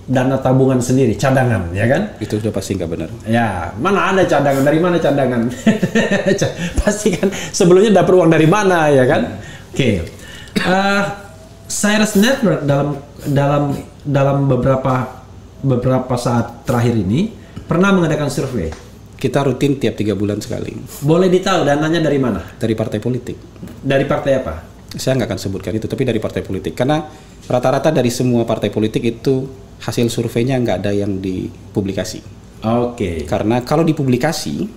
dana tabungan sendiri, cadangan, ya kan? Itu sudah pasti nggak benar. Ya, mana ada cadangan? Dari mana cadangan? Pasti kan sebelumnya dapat uang dari mana, ya kan? Oke. Cyrus Network dalam beberapa saat terakhir ini pernah mengadakan survei. Kita rutin tiap 3 bulan sekali. Boleh ditahu dananya dari mana? Dari partai politik. Dari partai apa? Saya nggak akan sebutkan itu, tapi dari partai politik. Karena rata-rata dari semua partai politik itu hasil surveinya nggak ada yang dipublikasi. Oke. Karena kalau dipublikasi,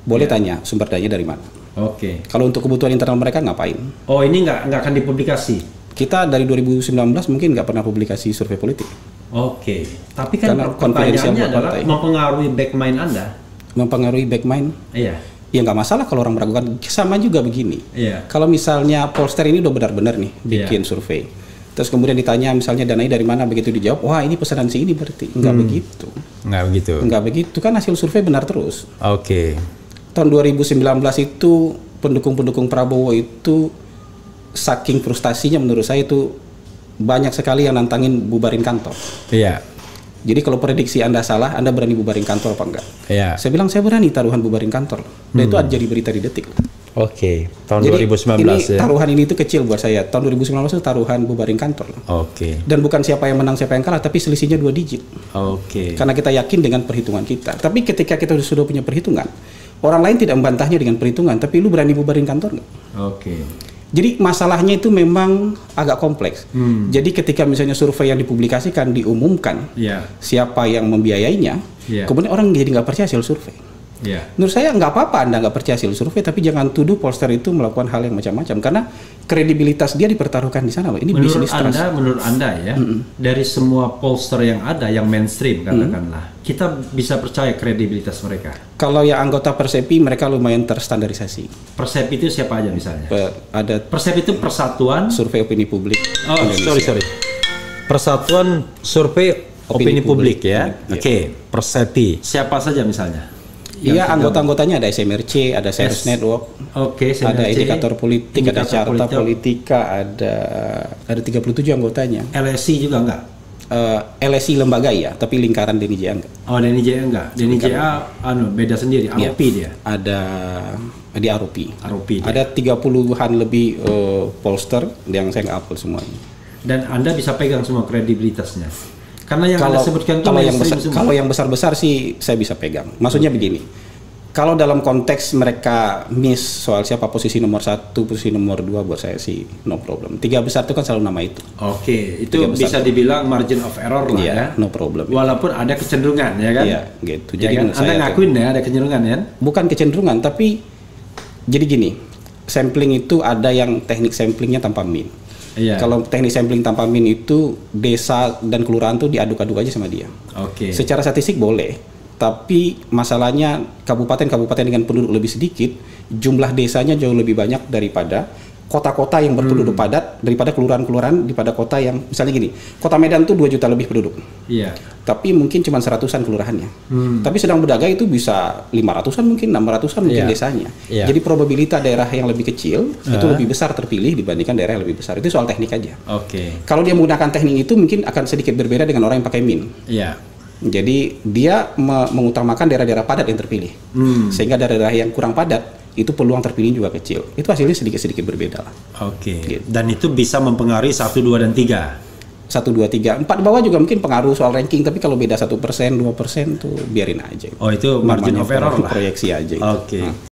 boleh tanya sumber dananya dari mana. Oke. Kalau untuk kebutuhan internal mereka ngapain? Oh, ini nggak akan dipublikasi? Kita dari 2019 mungkin nggak pernah publikasi survei politik. Oke. Tapi kan Karena konfidensial pertanyaannya adalah partai. mempengaruhi backmind Anda. Mempengaruhi backmind? Iya. Ya nggak masalah kalau orang meragukan. Sama juga begini. Iya. Kalau misalnya pollster ini udah benar-benar nih bikin survei, terus kemudian ditanya misalnya dananya dari mana, begitu dijawab, wah ini pesanan si ini berarti. Nggak begitu. Nggak begitu. Nggak begitu, kan hasil survei benar terus. Oke. Tahun 2019 itu pendukung-pendukung Prabowo itu saking frustasinya menurut saya itu banyak sekali yang nantangin bubarin kantor. Iya. Jadi kalau prediksi Anda salah, Anda berani bubarin kantor apa enggak? Iya. Saya bilang saya berani taruhan bubarin kantor. Dan itu ada jadi berita di Detik. Oke. Tahun Jadi 2019 ini ya. taruhan ini itu kecil buat saya. Tahun 2019 itu taruhan bubarin kantor. Oke. Dan bukan siapa yang menang siapa yang kalah, tapi selisihnya 2 digit. Oke. Karena kita yakin dengan perhitungan kita. Tapi ketika kita sudah punya perhitungan, orang lain tidak membantahnya dengan perhitungan, tapi lu berani bubarin kantor nggak? Oke. Jadi masalahnya itu memang agak kompleks. Jadi ketika misalnya survei yang dipublikasikan diumumkan Iya. siapa yang membiayainya, Iya. kemudian orang jadi nggak percaya hasil survei. Iya. Menurut saya nggak apa-apa Anda nggak percaya hasil survei, tapi jangan tuduh pollster itu melakukan hal yang macam-macam karena kredibilitas dia dipertaruhkan di sana loh. Ini bisnis trust. Menurut Anda ya, dari semua pollster yang ada, yang mainstream katakanlah, kita bisa percaya kredibilitas mereka. Kalau yang anggota Persepi mereka lumayan terstandarisasi. Persep itu siapa aja misalnya? Ada Persep itu persatuan. survei opini publik. Oh, Indonesia. sorry. Persatuan Survei Opini Publik ya. Iya. Oke, Persepi. Siapa saja misalnya? Iya, anggota-anggotanya ada SMRC, ada Cyrus Network, Oke, ada SMRC, indikator politik, ada Carta Politika, ada 37 anggotanya. LSI juga enggak? LSI lembaga ya, tapi lingkaran DNIJA enggak. Oh, DNIJA enggak. DNIJA beda sendiri, Iya. ROP dia. Ada di ROP. ROP dia. Ada 30-an lebih pollster yang saya nggak hafal semuanya. Dan Anda bisa pegang semua kredibilitasnya. Karena yang Anda sebutkan itu kalau yang besar-besar sih saya bisa pegang. Maksudnya begini. Kalau dalam konteks mereka miss soal siapa posisi nomor 1, posisi nomor 2 buat saya sih no problem. 3 besar itu kan selalu nama itu. Oke, itu bisa dibilang margin of error lah ya. No problem. Walaupun ada kecenderungan ya kan? Iya, gitu. Ya Jadi kan? Anda ngakuin ya ada kecenderungan ya? Bukan kecenderungan, tapi jadi gini. Sampling itu ada yang teknik samplingnya tanpa min. Iya. Kalau teknik sampling tanpa min itu desa dan kelurahan tuh diaduk-aduk aja sama dia. Oke. Secara statistik boleh, tapi masalahnya kabupaten-kabupaten dengan penduduk lebih sedikit, jumlah desanya jauh lebih banyak daripada kota-kota yang berpenduduk padat, daripada kelurahan-kelurahan, daripada kota yang misalnya gini, kota Medan tuh 2 juta lebih penduduk. Iya. Tapi mungkin cuma 100-an kelurahannya. Tapi sedang berdagang itu bisa 500-an mungkin, 600-an mungkin desanya. Iya. Jadi probabilitas daerah yang lebih kecil itu lebih besar terpilih dibandingkan daerah yang lebih besar. Itu soal teknik aja. Oke. Kalau dia menggunakan teknik itu mungkin akan sedikit berbeda dengan orang yang pakai min. Iya. Jadi dia mengutamakan daerah-daerah padat yang terpilih. Sehingga daerah-daerah yang kurang padat itu peluang terpilih juga kecil. Itu hasilnya sedikit-sedikit berbeda lah. Oke. Gitu. Dan itu bisa mempengaruhi 1, 2, dan 3. 1, 2, 3, 4 bawah juga mungkin pengaruh soal ranking, tapi kalau beda 1%, 2% tuh biarin aja. Oh, itu margin of error lah. Proyeksi aja. Oke.